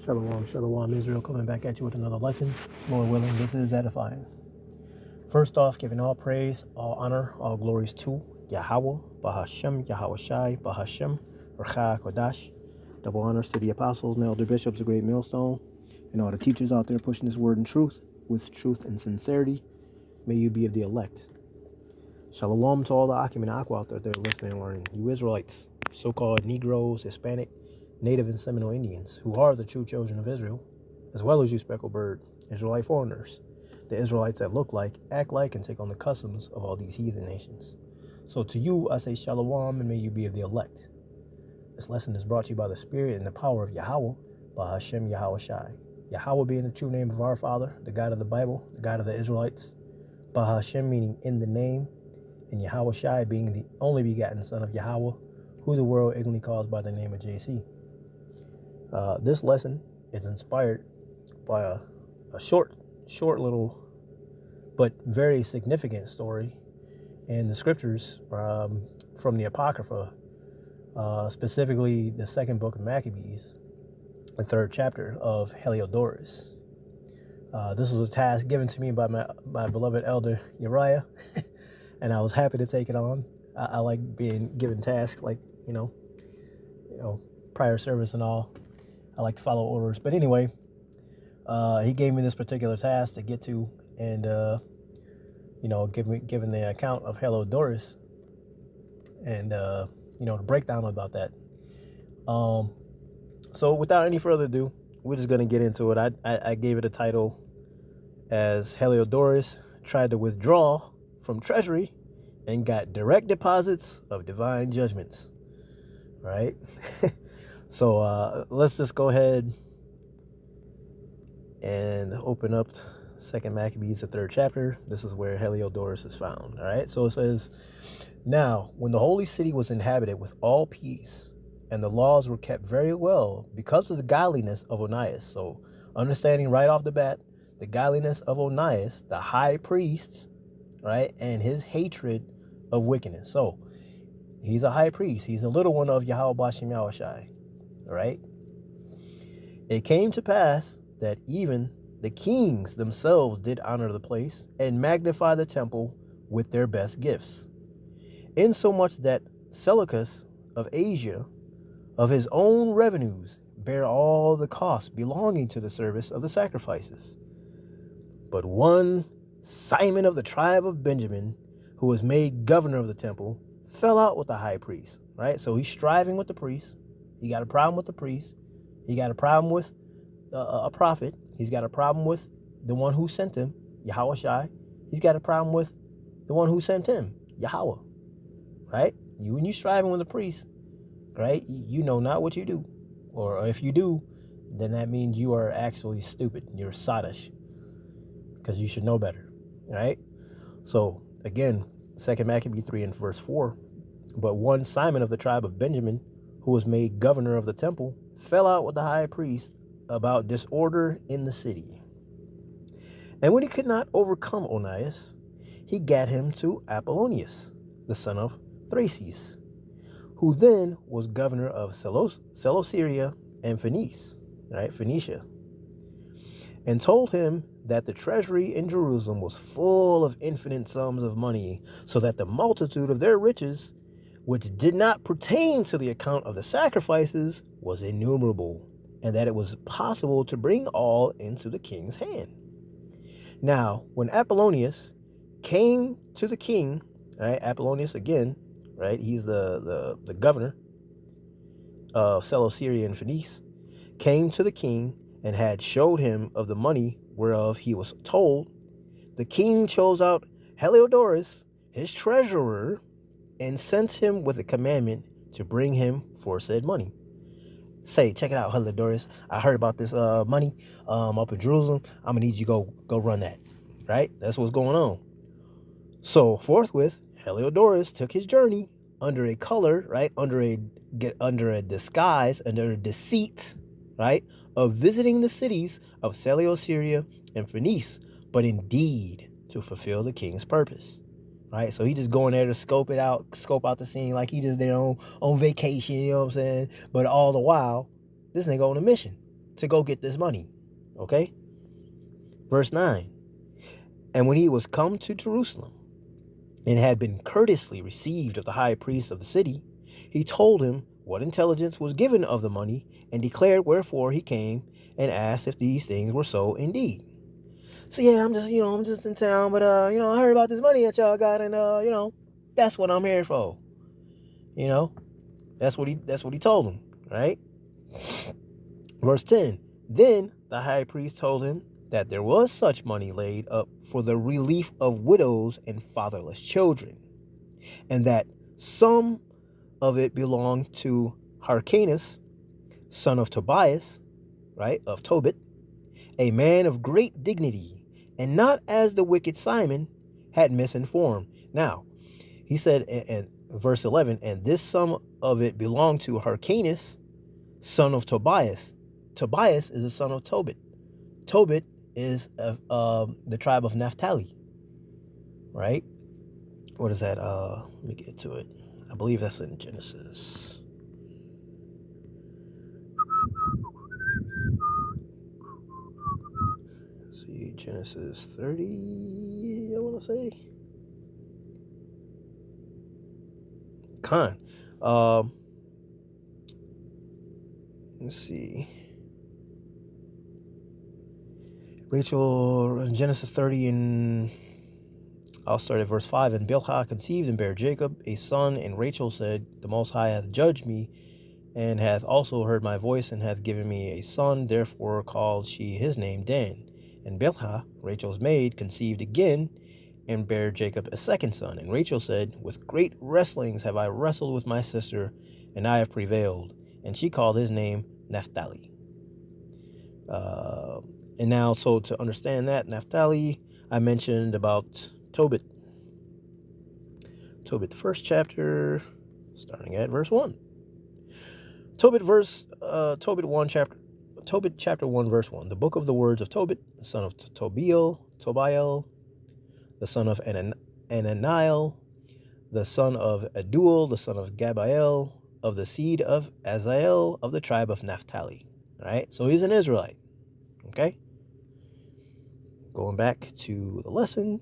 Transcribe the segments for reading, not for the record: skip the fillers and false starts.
Shalom, Shalom, Israel, coming back at you with another lesson. Lord willing, this is edifying. First off, giving all praise, all honor, all glories to Yahweh, Bahashem, Yahweh Shai, Bahashem, Rcha Kodash. Double honors to the apostles and elder bishops, the great millstone, and all the teachers out there pushing this word in truth, with truth and sincerity. May you be of the elect. Shalom to all the Akim and Aqua out there that are listening and learning. You Israelites, so-called Negroes, Hispanic, Native and Seminole Indians, who are the true children of Israel, as well as you speckled bird, Israelite foreigners, the Israelites that look like, act like, and take on the customs of all these heathen nations. So to you, I say Shalom, and may you be of the elect. This lesson is brought to you by the Spirit and the power of Yahweh, by Hashem Yahweh Shai. Yahweh being the true name of our Father, the God of the Bible, the God of the Israelites, by Hashem meaning in the name, and Yahweh Shai being the only begotten Son of Yahweh, who the world ignorantly calls by the name of JC. This lesson is inspired by a short little but very significant story in the scriptures from the Apocrypha, specifically the second book of Maccabees, the third chapter of Heliodorus. This was a task given to me by my beloved elder Uriah, and I was happy to take it on. I like being given tasks, like you know, prior service and all. I like to follow orders. But anyway, he gave me this particular task to get to and, given the account of Heliodorus and, the breakdown about that. So without any further ado, we're just going to get into it. I gave it a title as Heliodorus tried to withdraw from treasury and got direct deposits of divine judgments. Right? So let's just go ahead and open up 2 Maccabees, the third chapter. This is where Heliodorus is found. All right. So it says, now, when the holy city was inhabited with all peace, and the laws were kept very well because of the godliness of Onias. So understanding right off the bat, the godliness of Onias, the high priest, right, and his hatred of wickedness. So he's a high priest. He's a little one of Yahweh Bashem Yahweh Shai. Right? It came to pass that even the kings themselves did honor the place and magnify the temple with their best gifts, insomuch that Seleucus of Asia, of his own revenues, bare all the costs belonging to the service of the sacrifices. But one Simon of the tribe of Benjamin, who was made governor of the temple, fell out with the high priest. Right? So he's striving with the priest. He got a problem with the priest. He got a problem with a prophet. He's got a problem with the one who sent him, Yahweh Shai. He's got a problem with the one who sent him, Yahweh. Right? When you're striving with a priest, right, you know not what you do. Or if you do, then that means you are actually stupid. You're sadish. Because you should know better. Right? So, again, 2 Maccabees 3 and verse 4. But one Simon of the tribe of Benjamin, who was made governor of the temple, fell out with the high priest about disorder in the city. And when he could not overcome Onias, he gat him to Apollonius, the son of Thraces, who then was governor of Celesyria and Phoenicia, and told him that the treasury in Jerusalem was full of infinite sums of money, so that the multitude of their riches, which did not pertain to the account of the sacrifices, was innumerable, and that it was possible to bring all into the king's hand. Now, when Apollonius came to the king, right, Apollonius again, right, he's the governor of Celesyria and Phoenice, came to the king and had showed him of the money whereof he was told, the king chose out Heliodorus, his treasurer, and sent him with a commandment to bring him for said money. Say, check it out, Heliodorus. I heard about this money up in Jerusalem. I'm gonna need you to go run that. Right? That's what's going on. So forthwith, Heliodorus took his journey under a color, right? Under a disguise, under a deceit, right? Of visiting the cities of Celesyria and Phoenice, but indeed to fulfill the king's purpose. Right, so he just going there to scope out the scene like he just there on vacation, you know what I'm saying? But all the while, this nigga on a mission, to go get this money. Okay? Verse 9. And when he was come to Jerusalem, and had been courteously received of the high priest of the city, he told him what intelligence was given of the money, and declared wherefore he came, and asked if these things were so indeed. So yeah, I'm just in town, but I heard about this money that y'all got, and that's what I'm here for. That's what he told him, right? Verse 10. Then the high priest told him that there was such money laid up for the relief of widows and fatherless children, and that some of it belonged to Hyrcanus, son of Tobias, right, of Tobit, a man of great dignity, and not as the wicked Simon had misinformed. Now, he said in verse 11, and this sum of it belonged to Hyrcanus, son of Tobias. Tobias is the son of Tobit. Tobit is the tribe of Naphtali, right? What is that? Let me get to it. I believe that's in Genesis. Let's see, Genesis 30, I want to say. Let's see. Rachel, in Genesis 30, and I'll start at verse 5. And Bilhah conceived and bare Jacob a son, and Rachel said, the Most High hath judged me, and hath also heard my voice, and hath given me a son. Therefore called she his name Dan. And Bilhah, Rachel's maid, conceived again, and bare Jacob a second son. And Rachel said, with great wrestlings have I wrestled with my sister, and I have prevailed. And she called his name Naphtali. And now, so to understand that, Naphtali, I mentioned about Tobit. Tobit, first chapter, starting at verse 1. Tobit chapter 1, verse 1. The book of the words of Tobit, the son of Tobiel, the son of Ananiel, the son of Aduel, the son of Gabael, of the seed of Azael, of the tribe of Naphtali. All right, so he's an Israelite. Okay? Going back to the lesson.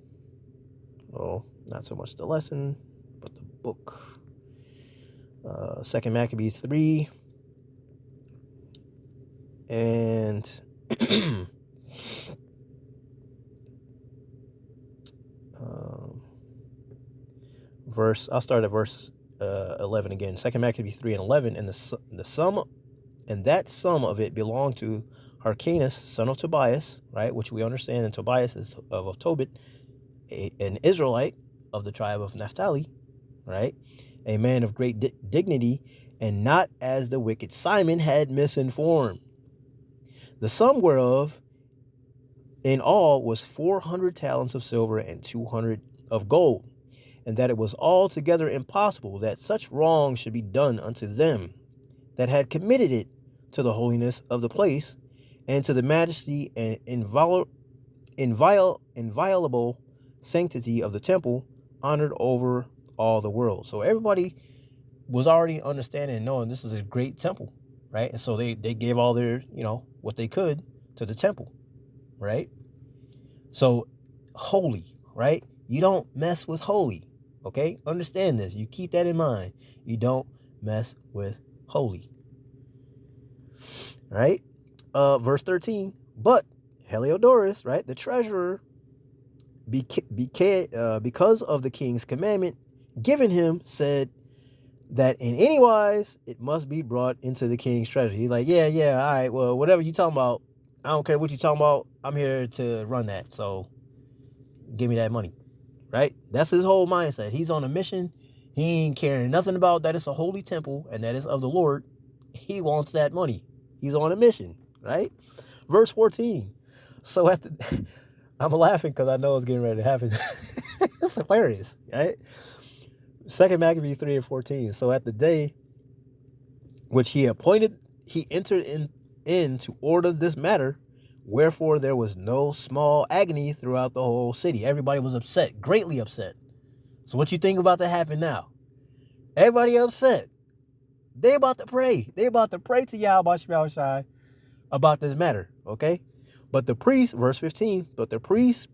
Well, not so much the lesson, but the book. 2 Maccabees 3. And I'll start at verse 11 again. 2 Maccabees 3 and 11. And the sum, and that sum of it belonged to Hyrcanus, son of Tobias, right, which we understand, and Tobias is of Tobit, an Israelite of the tribe of Naphtali, right, a man of great dignity, and not as the wicked Simon had misinformed. The sum whereof in all was 400 talents of silver and 200 of gold, and that it was altogether impossible that such wrong should be done unto them that had committed it to the holiness of the place, and to the majesty and inviolable sanctity of the temple, honored over all the world. So everybody was already understanding and knowing this is a great temple, right? And so they gave all their, what they could to the temple, right? So holy, right? You don't mess with holy, okay? Understand this. You keep that in mind. You don't mess with holy, right? Verse 13, but Heliodorus, right, the treasurer, because of the king's commandment given him, said that in any wise it must be brought into the king's treasury. He's like, yeah, all right, well, whatever you talking about, I don't care what you talking about, I'm here to run that, so give me that money, right? That's his whole mindset. He's on a mission. He ain't caring nothing about that it's a holy temple and that it's of the Lord. He wants that money. He's on a mission, right? Verse 14. So I'm laughing because I know it's getting ready to happen. It's hilarious, right? 2 Maccabees 3 and 14. So at the day which he appointed, he entered in to order this matter, wherefore there was no small agony throughout the whole city. Everybody was upset, greatly upset. So what you think about to happen now? Everybody upset. They about to pray. They about to pray to Yahweh Shai about this matter, okay? But the priests, verse 15, but the priests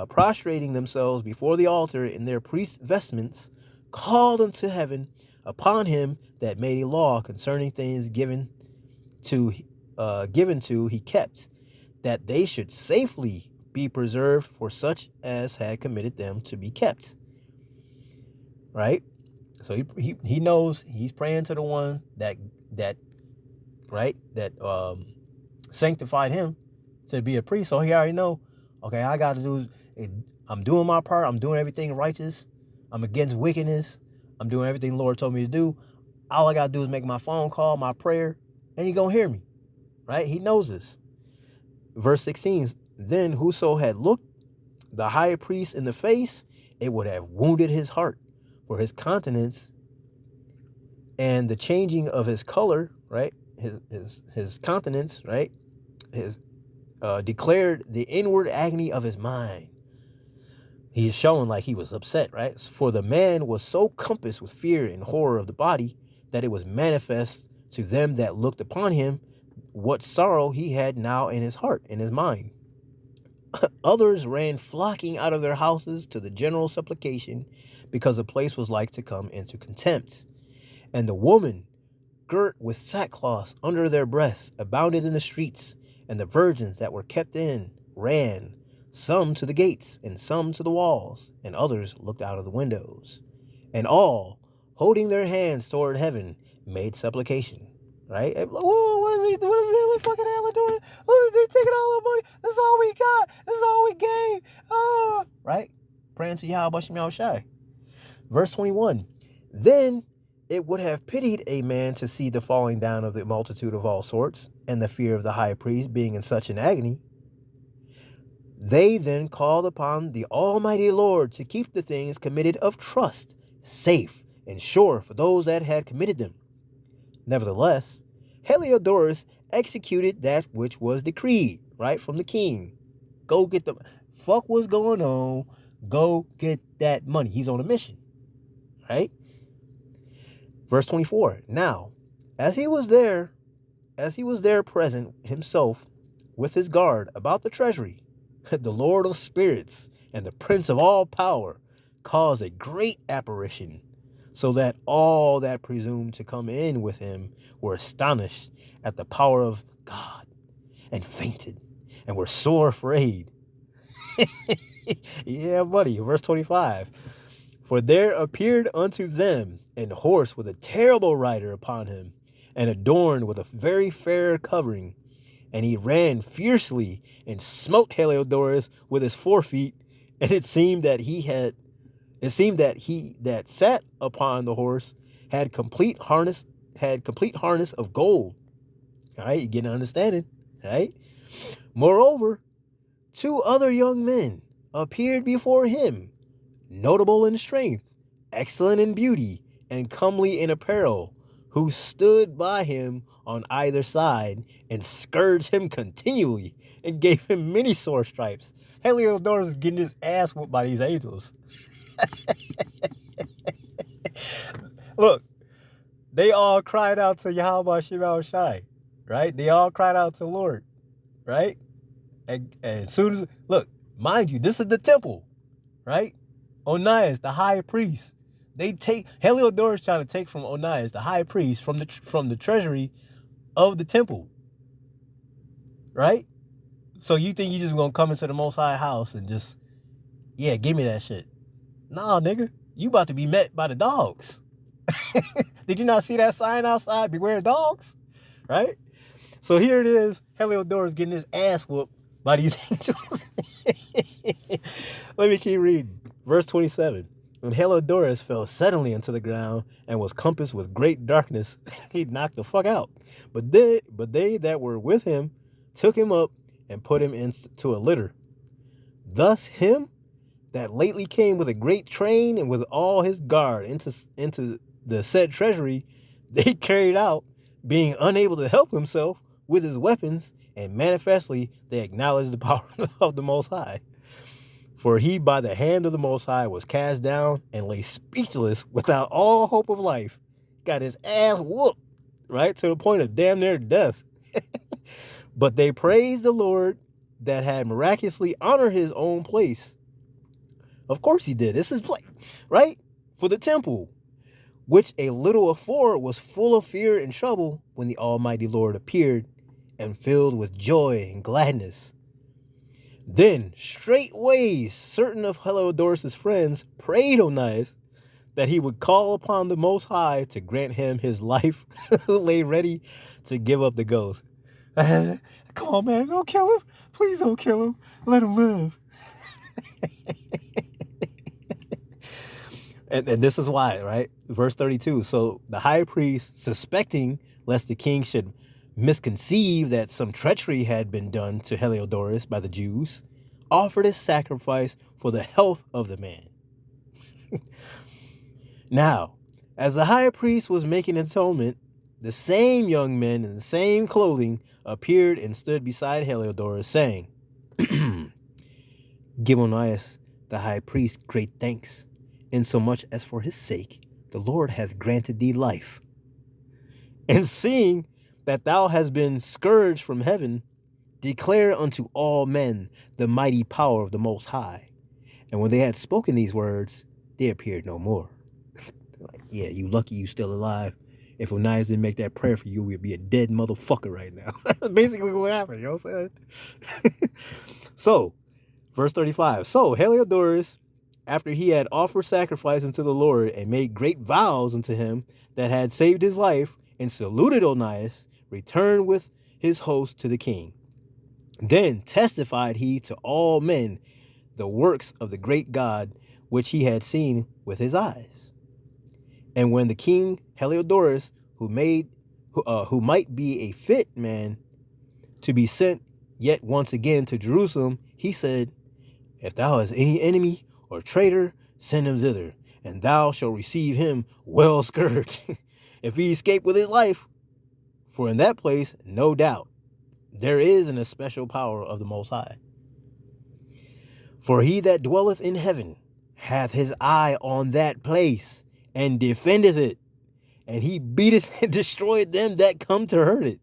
prostrating themselves before the altar in their priest's vestments, called unto heaven upon him that made a law concerning things given to he kept, that they should safely be preserved for such as had committed them to be kept. Right? So he knows he's praying to the one that sanctified him to be a priest. So he already know, okay, I got to do, I'm doing my part. I'm doing everything righteous. I'm against wickedness. I'm doing everything the Lord told me to do. All I got to do is make my phone call, my prayer, and he going to hear me. Right? He knows this. Verse 16, then whoso had looked the high priest in the face, it would have wounded his heart, for his countenance and the changing of his color, right? His countenance, right? His declared the inward agony of his mind. He is showing like he was upset, right? For the man was so compassed with fear and horror of the body that it was manifest to them that looked upon him what sorrow he had now in his heart, in his mind. Others ran flocking out of their houses to the general supplication, because the place was like to come into contempt. And the woman, girt with sackcloth under their breasts, abounded in the streets, and the virgins that were kept in ran, some to the gates, and some to the walls, and others looked out of the windows. And all, holding their hands toward heaven, made supplication. Right? Whoa, what is the fucking hell doing? Oh, they taking all our money. This is all we got. This is all we gave. Right? Praying to Yahweh Shem Shai. Verse 21. Then it would have pitied a man to see the falling down of the multitude of all sorts, and the fear of the high priest being in such an agony. They then called upon the Almighty Lord to keep the things committed of trust safe and sure for those that had committed them. Nevertheless, Heliodorus executed that which was decreed, right, from the king. Go get the fuck what's going on. Go get that money. He's on a mission, right? Verse 24. Now, as he was there present himself with his guard about the treasury, the Lord of spirits and the Prince of all power caused a great apparition, so that all that presumed to come in with him were astonished at the power of God, and fainted, and were sore afraid. Yeah, buddy. Verse 25. For there appeared unto them an horse with a terrible rider upon him, and adorned with a very fair covering. And he ran fiercely, and smote Heliodorus with his forefeet, and it seemed that he that sat upon the horse had complete harness of gold. All right, you get an understanding, right? Moreover, 2 other young men appeared before him, notable in strength, excellent in beauty, and comely in apparel, who stood by him on either side, and scourged him continually, and gave him many sore stripes. Heliodorus is getting his ass whooped by these angels. Look, they all cried out to Yahweh Shem Shai, right? They all cried out to the Lord, right? And as soon as, look, mind you, this is the temple, right? Onias, the high priest. Heliodorus trying to take from Onias, the high priest, from the treasury of the temple, right? So you think you just gonna come into the Most High house and just, yeah, give me that shit? Nah, nigga, you about to be met by the dogs. Did you not see that sign outside? Beware dogs, right? So here it is, Heliodorus getting his ass whooped by these angels. Let me keep reading. Verse 27. And Heliodorus fell suddenly into the ground and was compassed with great darkness. He knocked the fuck out. But they that were with him took him up and put him into a litter. Thus him that lately came with a great train and with all his guard into the said treasury, they carried out, being unable to help himself with his weapons, and manifestly they acknowledged the power of the Most High. For he by the hand of the Most High was cast down and lay speechless without all hope of life. Got his ass whooped, right, to the point of damn near death. But they praised the Lord that had miraculously honored his own place. Of course he did. This is place, right? For the temple, which a little afore was full of fear and trouble when the Almighty Lord appeared and filled with joy and gladness. Then straightway certain of Heliodorus' friends prayed Onias that he would call upon the Most High to grant him his life, who lay ready to give up the ghost. Come on, man, don't kill him. Please don't kill him. Let him live. And this is why, right? Verse 32. So the high priest, suspecting lest the king should misconceive that some treachery had been done to Heliodorus by the Jews, offered a sacrifice for the health of the man. Now, as the high priest was making atonement, the same young men in the same clothing appeared and stood beside Heliodorus, saying, Give Onias the high priest great thanks, insomuch as for his sake the Lord hath granted thee life. And seeing that thou hast been scourged from heaven, declare unto all men the mighty power of the Most High. And when they had spoken these words, they appeared no more. Like, yeah, you lucky you still alive. If Onias didn't make that prayer for you, we'd be a dead motherfucker right now. That's basically what happened, you know what I'm saying? So, verse 35. So Heliodorus, after he had offered sacrifice unto the Lord and made great vows unto him that had saved his life, and saluted Onias, returned with his host to the king. Then testified he to all men the works of the great God which he had seen with his eyes. And when the king Heliodorus, who might be a fit man to be sent yet once again to Jerusalem, he said, If thou hast any enemy or traitor, send him thither, and thou shalt receive him well scourged, if he escape with his life. For in that place, no doubt, there is an especial power of the Most High. For he that dwelleth in heaven hath his eye on that place, and defendeth it, and he beateth and destroyeth them that come to hurt it.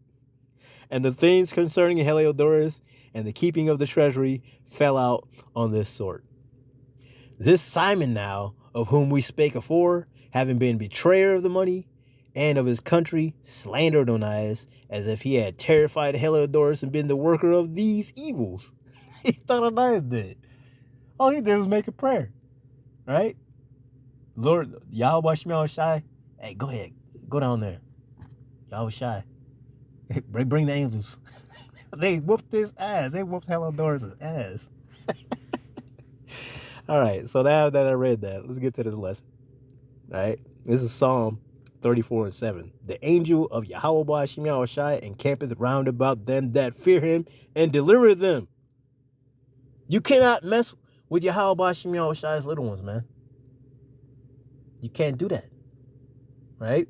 And the things concerning Heliodorus and the keeping of the treasury fell out on this sort. This Simon now, of whom we spake afore, having been betrayer of the money and of his country, slandered Onias, as if he had terrified Heliodorus and been the worker of these evils. He thought Onias did it. All he did was make a prayer, right? Lord, Yahweh Shai, hey, go ahead, go down there. Yahweh Shai, bring the angels. They whooped his ass. They whooped Heliodorus' ass. All right, so now that I read that, let's get to this lesson. All right, this is Psalm 34:7. The angel of Yahweh Shai encampeth round about them that fear him and delivereth them. You cannot mess with Yahweh Shai's little ones, man. You can't do that, right?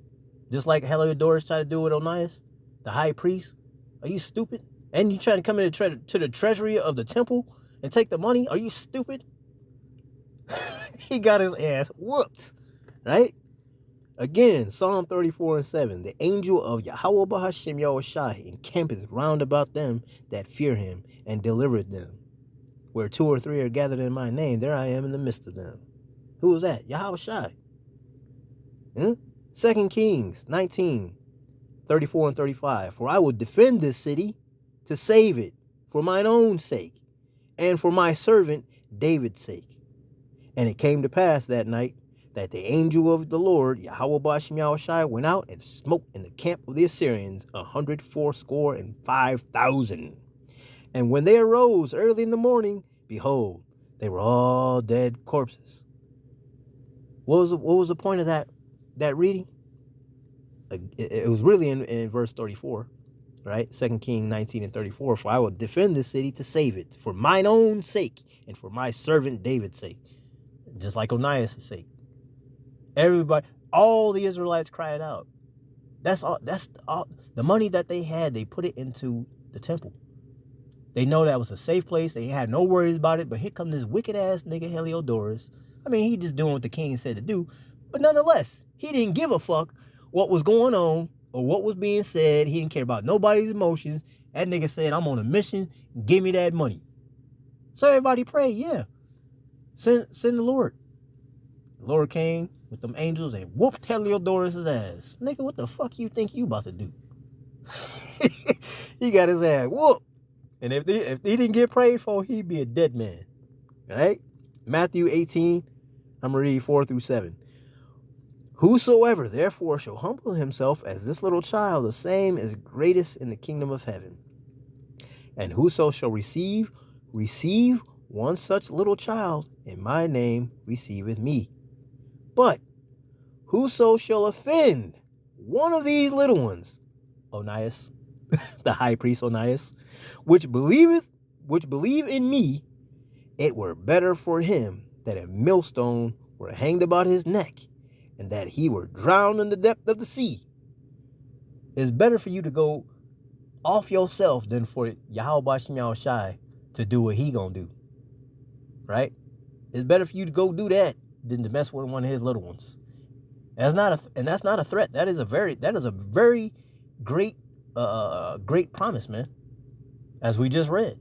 Just like Heliodorus tried to do with Onias, the high priest. Are you stupid? And you trying to come in to the treasury of the temple and take the money? Are you stupid? He got his ass whooped, right? Again, Psalm 34:7. The angel of Yahweh Shai encampeth round about them that fear him and delivereth them. Where 2 or 3 are gathered in my name, there I am in the midst of them. Who is that? Yahweh Shai. 2 Kings 19:34 and 35. For I will defend this city to save it for mine own sake and for my servant David's sake. And it came to pass that night that the angel of the Lord, Yahweh Shai, went out and smote in the camp of the Assyrians 184,500. And when they arose early in the morning, behold, they were all dead corpses. What was the point of that reading? It was really in verse 34, right? 2 Kings 19:34. For I will defend this city to save it for mine own sake and for my servant David's sake. Just like Onias' sake. Everybody, all the Israelites cried out. That's all the money that they had, they put it into the temple. They know that was a safe place. They had no worries about it. But here come this wicked ass nigga Heliodorus. I mean, he just doing what the king said to do. But nonetheless, he didn't give a fuck what was going on or what was being said. He didn't care about nobody's emotions. That nigga said, I'm on a mission. Give me that money. So everybody prayed, yeah. Send the Lord. The Lord came with them angels and whooped Heliodorus' ass. Nigga, what the fuck you think you about to do? He got his ass whooped. And if he didn't get prayed for, he'd be a dead man. All right? Matthew 18, I'm going to read 4 through 7. Whosoever therefore shall humble himself as this little child, the same is greatest in the kingdom of heaven. And whoso shall receive one such little child in my name receiveth me. But whoso shall offend one of these little ones, Onias, the high priest Onias, which believe in me, it were better for him that a millstone were hanged about his neck, and that he were drowned in the depth of the sea. It's better for you to go off yourself than for Yahweh Shem Shai to do what he gonna do. Right? It's better for you to go do that than to mess with one of his little ones. That's not a threat. That is a very great great promise, man. As we just read.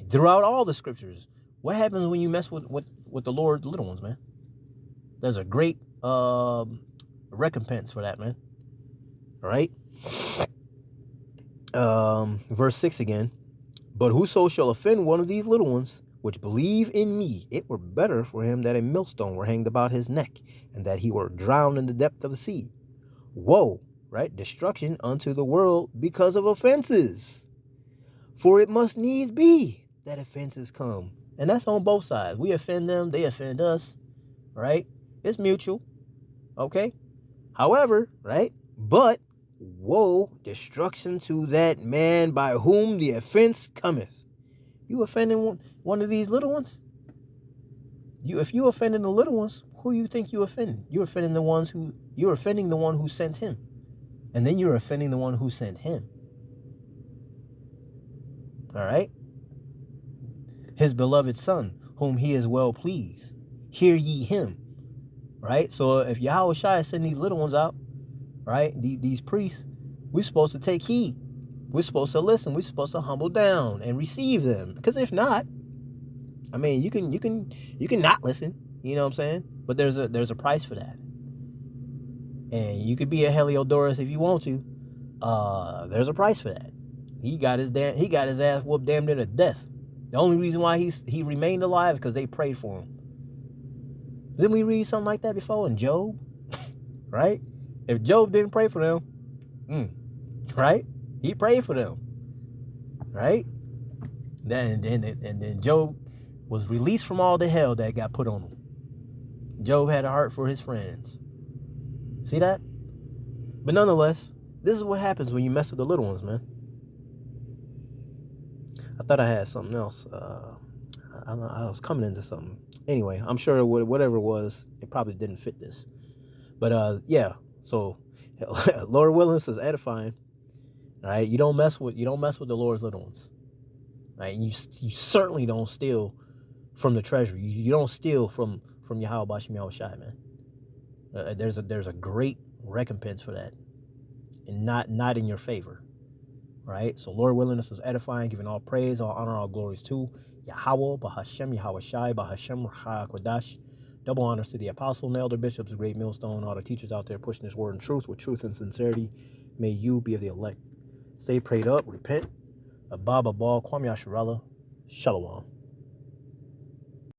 Throughout all the scriptures, what happens when you mess with the Lord's little ones, man? There's a great recompense for that, man. All right? Verse 6 again. But whoso shall offend one of these little ones, which believe in me, it were better for him that a millstone were hanged about his neck, and that he were drowned in the depth of the sea. Woe, right? Destruction unto the world because of offenses. For it must needs be that offenses come. And that's on both sides. We offend them, they offend us, right? It's mutual, okay? However, right? But, woe, destruction to that man by whom the offense cometh. You offending one of these little ones? If you offending the little ones, who you think you offending? You're offending the one who sent him. And then you're offending the one who sent him. All right? His beloved son, whom he is well pleased. Hear ye him. Right? So if Yahweh Shai is sending these little ones out, right? These priests, we're supposed to take heed. We're supposed to listen. We're supposed to humble down and receive them. Because if not, I mean, you can not listen. You know what I'm saying? But there's a price for that. And you could be a Heliodorus if you want to. There's a price for that. He got his ass whooped damn near to death. The only reason why he remained alive is because they prayed for him. Didn't we read something like that before in Job? Right? If Job didn't pray for them, right? He prayed for them, right? Then Job was released from all the hell that got put on him. Job had a heart for his friends. See that? But nonetheless, this is what happens when you mess with the little ones, man. I thought I had something else. I was coming into something. Anyway, I'm sure whatever it was, it probably didn't fit this. But yeah. So, Lord willing, this is edifying. All right, you don't mess with the Lord's little ones. All right, you certainly don't steal from the treasury. You don't steal from Yahweh Shem Shai, man. There's a great recompense for that, and not in your favor. Right? So Lord willing, this was edifying, giving all praise, all honor, all glories to Yahweh, Bahashem, Yahweh Shai, Bahashem, Kodash. Double honors to the apostle and elder bishops, the great millstone, all the teachers out there pushing this word in truth with truth and sincerity. May you be of the elect. Stay prayed up, repent. Abba, Kwam Yasharallah, Shalom.